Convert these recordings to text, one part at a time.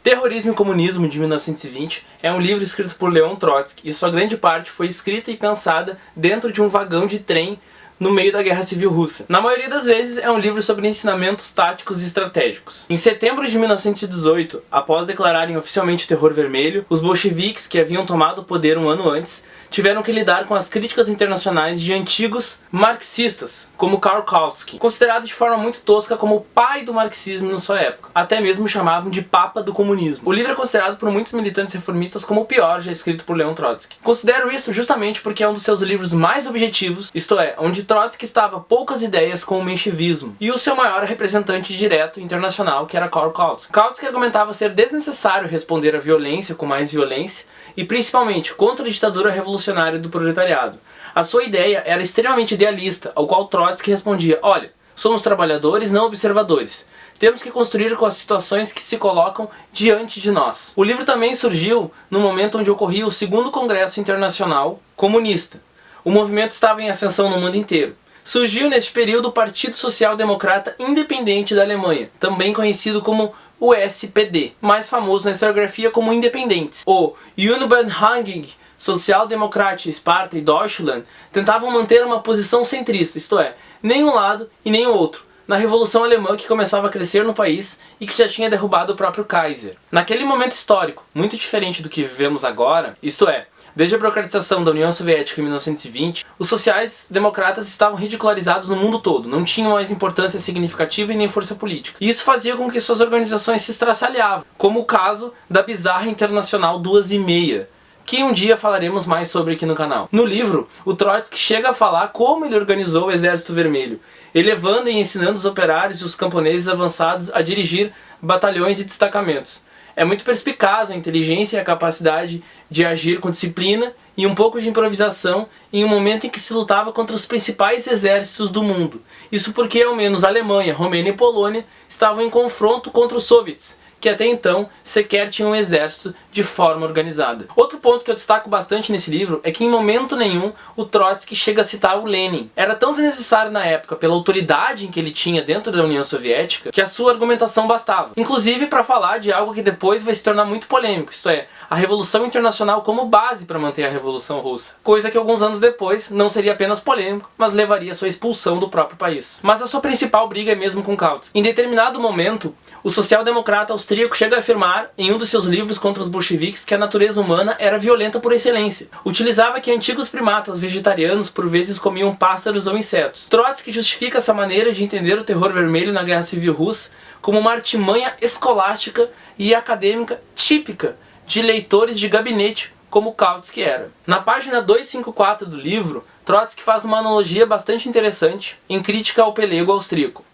Terrorismo e Comunismo, de 1920, é um livro escrito por Leon Trotsky e sua grande parte foi escrita e pensada dentro de um vagão de trem no meio da Guerra Civil Russa. Na maioria das vezes é um livro sobre ensinamentos táticos e estratégicos. Em setembro de 1918, após declararem oficialmente o Terror Vermelho, os bolcheviques, que haviam tomado o poder um ano antes, tiveram que lidar com as críticas internacionais de antigos marxistas, como Karl Kautsky, considerado de forma muito tosca como o pai do marxismo na sua época. Até mesmo chamavam de Papa do Comunismo. O livro é considerado por muitos militantes reformistas como o pior já escrito por Leon Trotsky. Considero isso justamente porque é um dos seus livros mais objetivos, isto é, onde Trotsky estava a poucas ideias com o menchevismo, e o seu maior representante direto internacional, que era Karl Kautsky. Kautsky argumentava ser desnecessário responder à violência com mais violência, e principalmente contra a ditadura revolucionária do proletariado. A sua ideia era extremamente idealista, ao qual Trotsky respondia: olha, somos trabalhadores, não observadores. Temos que construir com as situações que se colocam diante de nós. O livro também surgiu no momento onde ocorria o segundo Congresso Internacional Comunista. O movimento estava em ascensão no mundo inteiro. Surgiu neste período o Partido Social Democrata Independente da Alemanha, também conhecido como o SPD, mais famoso na historiografia como Independentes. O Unabhängige Sozialdemokratische Partei Deutschland tentavam manter uma posição centrista, isto é, nem um lado e nem o outro, na Revolução Alemã que começava a crescer no país e que já tinha derrubado o próprio Kaiser. Naquele momento histórico, muito diferente do que vivemos agora, isto é, desde a burocratização da União Soviética em 1920, os sociais-democratas estavam ridicularizados no mundo todo, não tinham mais importância significativa e nem força política. E isso fazia com que suas organizações se estraçalhavam, como o caso da bizarra Internacional 2:30, que um dia falaremos mais sobre aqui no canal. No livro, o Trotsky chega a falar como ele organizou o Exército Vermelho, elevando e ensinando os operários e os camponeses avançados a dirigir batalhões e destacamentos. É muito perspicaz a inteligência e a capacidade de agir com disciplina e um pouco de improvisação em um momento em que se lutava contra os principais exércitos do mundo. Isso porque ao menos a Alemanha, Romênia e Polônia estavam em confronto contra os soviets, que até então sequer tinham um exército de forma organizada. Outro ponto que eu destaco bastante nesse livro é que em momento nenhum o Trotsky chega a citar o Lenin. Era tão desnecessário na época pela autoridade em que ele tinha dentro da União Soviética que a sua argumentação bastava. Inclusive para falar de algo que depois vai se tornar muito polêmico, isto é, a Revolução Internacional como base para manter a Revolução Russa. Coisa que alguns anos depois não seria apenas polêmico, mas levaria à sua expulsão do próprio país. Mas a sua principal briga é mesmo com Kautsky. Em determinado momento, o social-democrata austríaco chega a afirmar em um dos seus livros contra os bolcheviques que a natureza humana era violenta por excelência. Utilizava que antigos primatas vegetarianos por vezes comiam pássaros ou insetos. Trotsky justifica essa maneira de entender o terror vermelho na Guerra Civil Russa como uma artimanha escolástica e acadêmica típica de leitores de gabinete como Kautsky era. Na página 254 do livro, Trotsky faz uma analogia bastante interessante em crítica ao pelego austríaco.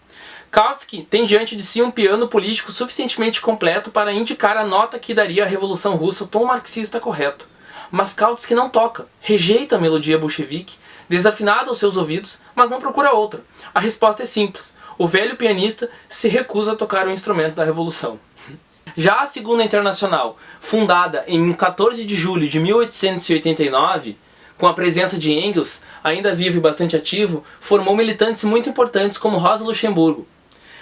Kautsky tem diante de si um piano político suficientemente completo para indicar a nota que daria à Revolução Russa o tom marxista correto. Mas Kautsky não toca, rejeita a melodia bolchevique, desafinada aos seus ouvidos, mas não procura outra. A resposta é simples: o velho pianista se recusa a tocar o instrumento da Revolução. Já a Segunda Internacional, fundada em 14 de julho de 1889, com a presença de Engels, ainda vivo e bastante ativo, formou militantes muito importantes como Rosa Luxemburgo.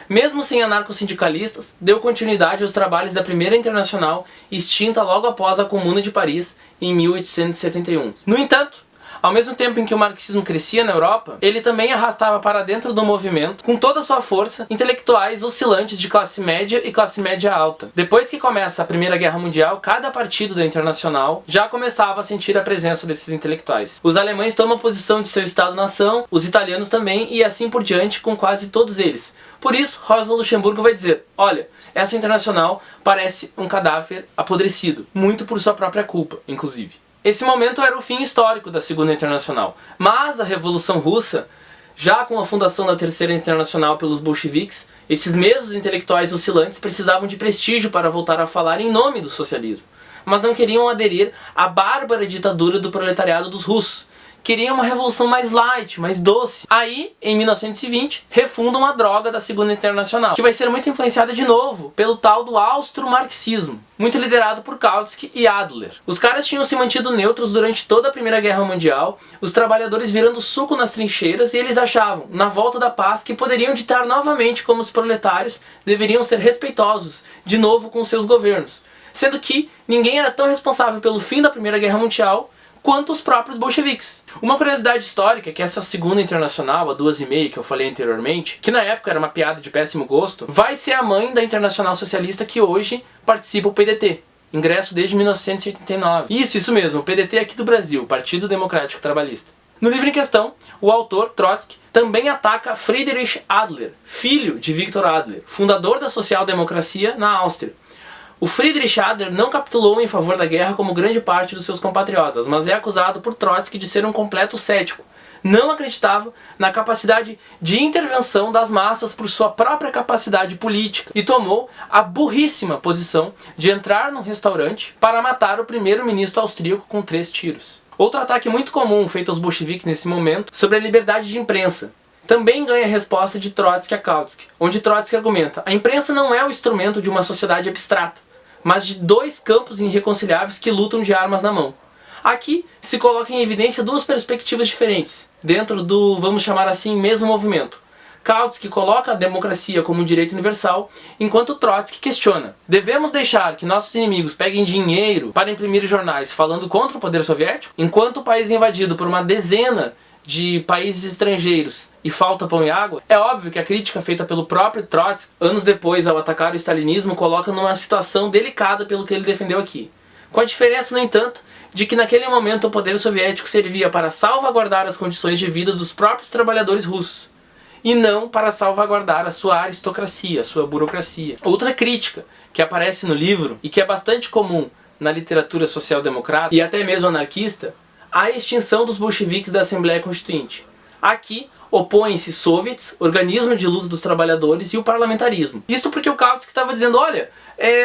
Mesmo sem anarcossindicalistas, deu continuidade aos trabalhos da Primeira Internacional, extinta logo após a Comuna de Paris, em 1871. No entanto, ao mesmo tempo em que o marxismo crescia na Europa, ele também arrastava para dentro do movimento, com toda a sua força, intelectuais oscilantes de classe média e classe média alta. Depois que começa a Primeira Guerra Mundial, cada partido da Internacional já começava a sentir a presença desses intelectuais. Os alemães tomam posição de seu Estado-nação, os italianos também, e assim por diante com quase todos eles. Por isso, Rosa Luxemburgo vai dizer: olha, essa Internacional parece um cadáver apodrecido, muito por sua própria culpa, inclusive. Esse momento era o fim histórico da Segunda Internacional, mas a Revolução Russa, já com a fundação da Terceira Internacional pelos bolcheviques, esses mesmos intelectuais oscilantes precisavam de prestígio para voltar a falar em nome do socialismo, mas não queriam aderir à bárbara ditadura do proletariado dos russos. Queriam uma revolução mais light, mais doce. Aí, em 1920, refundam a droga da Segunda Internacional, que vai ser muito influenciada de novo pelo tal do austro-marxismo, muito liderado por Kautsky e Adler. Os caras tinham se mantido neutros durante toda a Primeira Guerra Mundial, os trabalhadores virando suco nas trincheiras, e eles achavam, na volta da paz, que poderiam ditar novamente como os proletários deveriam ser respeitosos de novo com seus governos, sendo que ninguém era tão responsável pelo fim da Primeira Guerra Mundial quanto os próprios bolcheviques. Uma curiosidade histórica é que essa Segunda Internacional, a 2,5 que eu falei anteriormente, que na época era uma piada de péssimo gosto, vai ser a mãe da Internacional Socialista que hoje participa o PDT. Ingresso desde 1989. Isso mesmo, o PDT aqui do Brasil, Partido Democrático Trabalhista. No livro em questão, o autor, Trotsky, também ataca Friedrich Adler, filho de Viktor Adler, fundador da social-democracia na Áustria. O Friedrich Adler não capitulou em favor da guerra como grande parte dos seus compatriotas, mas é acusado por Trotsky de ser um completo cético. Não acreditava na capacidade de intervenção das massas por sua própria capacidade política e tomou a burríssima posição de entrar num restaurante para matar o primeiro-ministro austríaco com 3 tiros. Outro ataque muito comum feito aos bolcheviques nesse momento sobre a liberdade de imprensa. Também ganha a resposta de Trotsky a Kautsky, onde Trotsky argumenta: a imprensa não é o instrumento de uma sociedade abstrata, mas de 2 campos irreconciliáveis que lutam de armas na mão. Aqui se coloca em evidência 2 perspectivas diferentes, dentro do, vamos chamar assim, mesmo movimento. Kautsky coloca a democracia como um direito universal, enquanto Trotsky questiona: devemos deixar que nossos inimigos peguem dinheiro para imprimir jornais falando contra o poder soviético? Enquanto o país é invadido por uma dezena de países estrangeiros e falta pão e água? É óbvio que a crítica feita pelo próprio Trotsky, anos depois ao atacar o stalinismo, coloca numa situação delicada pelo que ele defendeu aqui. Com a diferença, no entanto, de que naquele momento o poder soviético servia para salvaguardar as condições de vida dos próprios trabalhadores russos, e não para salvaguardar a sua aristocracia, a sua burocracia. Outra crítica que aparece no livro, e que é bastante comum na literatura social-democrata e até mesmo anarquista, a extinção dos bolcheviques da Assembleia Constituinte. Aqui opõem-se soviets, organismo de luta dos trabalhadores, e o parlamentarismo. Isto porque o Kautsky estava dizendo: olha,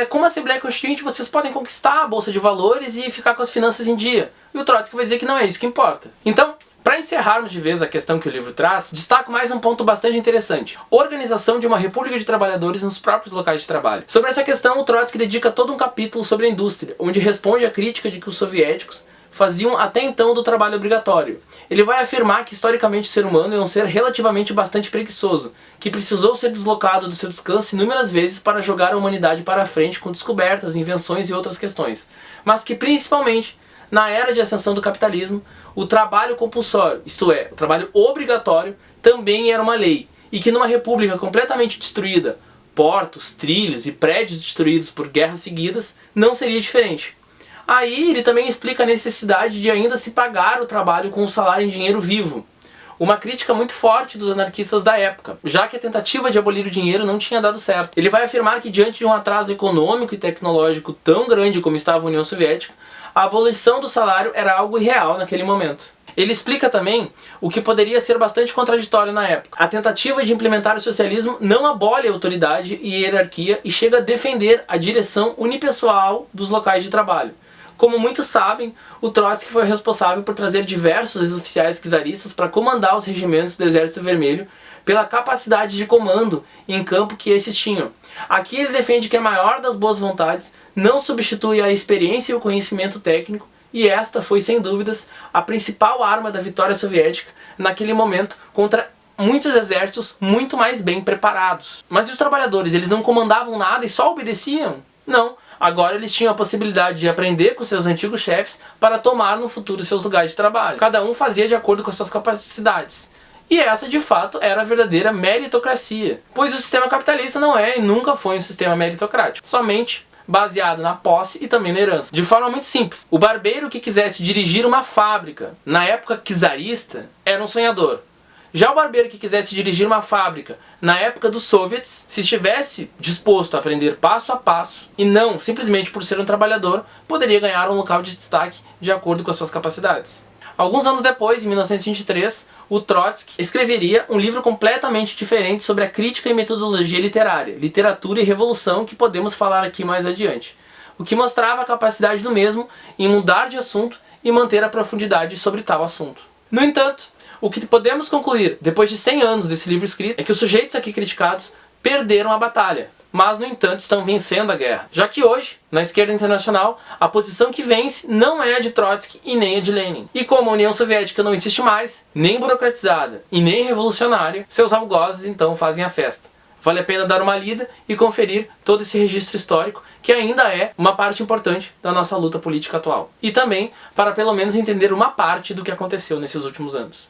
como Assembleia Constituinte vocês podem conquistar a Bolsa de Valores e ficar com as finanças em dia. E o Trotsky vai dizer que não é isso que importa. Então, para encerrarmos de vez a questão que o livro traz, destaco mais um ponto bastante interessante: organização de uma república de trabalhadores nos próprios locais de trabalho. Sobre essa questão, o Trotsky dedica todo um capítulo sobre a indústria, onde responde à crítica de que os soviéticos faziam até então do trabalho obrigatório. Ele vai afirmar que historicamente o ser humano é um ser relativamente bastante preguiçoso, que precisou ser deslocado do seu descanso inúmeras vezes para jogar a humanidade para a frente com descobertas, invenções e outras questões, mas que principalmente na era de ascensão do capitalismo, o trabalho compulsório, isto é, o trabalho obrigatório, também era uma lei, e que numa república completamente destruída, portos, trilhos e prédios destruídos por guerras seguidas, não seria diferente. Aí ele também explica a necessidade de ainda se pagar o trabalho com o salário em dinheiro vivo. Uma crítica muito forte dos anarquistas da época, já que a tentativa de abolir o dinheiro não tinha dado certo. Ele vai afirmar que diante de um atraso econômico e tecnológico tão grande como estava a União Soviética, a abolição do salário era algo irreal naquele momento. Ele explica também o que poderia ser bastante contraditório na época. A tentativa de implementar o socialismo não abole a autoridade e hierarquia e chega a defender a direção unipessoal dos locais de trabalho. Como muitos sabem, o Trotsky foi responsável por trazer diversos oficiais czaristas para comandar os regimentos do Exército Vermelho pela capacidade de comando em campo que esses tinham. Aqui ele defende que a maior das boas vontades não substitui a experiência e o conhecimento técnico, e esta foi, sem dúvidas, a principal arma da vitória soviética naquele momento contra muitos exércitos muito mais bem preparados. Mas e os trabalhadores? Eles não comandavam nada e só obedeciam? Não. Agora eles tinham a possibilidade de aprender com seus antigos chefes para tomar no futuro seus lugares de trabalho. Cada um fazia de acordo com as suas capacidades. E essa, de fato, era a verdadeira meritocracia. Pois o sistema capitalista não é e nunca foi um sistema meritocrático. Somente baseado na posse e também na herança. De forma muito simples, o barbeiro que quisesse dirigir uma fábrica na época czarista era um sonhador. Já o barbeiro que quisesse dirigir uma fábrica na época dos soviets, se estivesse disposto a aprender passo a passo e não simplesmente por ser um trabalhador, poderia ganhar um local de destaque de acordo com as suas capacidades. Alguns anos depois, em 1923, o Trotsky escreveria um livro completamente diferente sobre a crítica e metodologia literária, literatura e revolução, que podemos falar aqui mais adiante, o que mostrava a capacidade do mesmo em mudar de assunto e manter a profundidade sobre tal assunto. No entanto, o que podemos concluir, depois de 100 anos desse livro escrito, é que os sujeitos aqui criticados perderam a batalha, mas no entanto estão vencendo a guerra. Já que hoje, na esquerda internacional, a posição que vence não é a de Trotsky e nem a de Lenin. E como a União Soviética não existe mais, nem burocratizada e nem revolucionária, seus algozes então fazem a festa. Vale a pena dar uma lida e conferir todo esse registro histórico, que ainda é uma parte importante da nossa luta política atual. E também para pelo menos entender uma parte do que aconteceu nesses últimos anos.